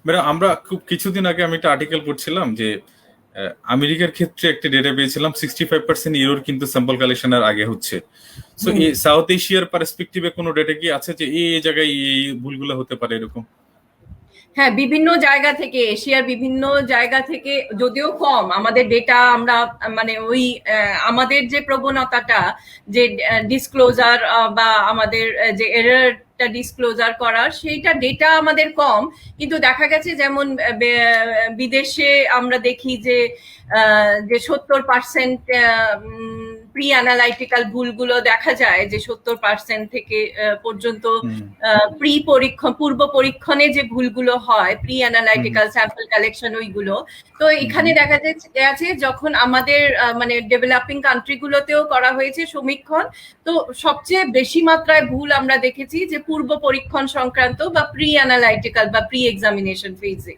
Madam আমরা খুব কিছুদিন আগে আমি একটা আর্টিকেল পড়ছিলাম যে আমেরিকার ক্ষেত্রে একটা ডেটা পেয়েছিলাম 65% ইউরোর কিন্তু স্যাম্পল কালেকশনের আগে হচ্ছে। সো হুম। এই সাউথ এশিয়ার পার্সপেক্টিভে কোনো ডেটা কি আছে যে এই জায়গায় এই ভুলগুলো হতে পারে এরকম? হ্যাঁ, বিভিন্ন জায়গা থেকে, এশিয়ার বিভিন্ন জায়গা থেকে, যদিও কম আমাদের ডেটা, আমরা মানে ওই আমাদের যে প্রবণতাটা, যে ডিসক্লোজার বা আমাদের যে এররটা ডিসক্লোজার করার, সেইটা ডেটা আমাদের কম। কিন্তু দেখা গেছে যেমন বিদেশে আমরা দেখি যে 70% প্রি অ্যানালাইটিক্যাল ভুলগুলো দেখা যায়, যে 70% থেকে পর্যন্ত হুম পূর্ব পরীক্ষণে যে ভুলগুলো হয়, প্রি হুম অ্যানালাইটিক্যাল স্যাম্পল কালেকশন ওইগুলো। তো এখানে হুম দেখা গেছে যখন আমাদের মানে ডেভেলপিং কান্ট্রি গুলোতেও করা হয়েছে সমীক্ষণ, তো সবচেয়ে বেশি মাত্রায় ভুল আমরা দেখেছি যে পূর্ব পরীক্ষণ সংক্রান্ত বা প্রি অ্যানালাইটিক্যাল বা প্রি এক্সামিনেশন ফেজে।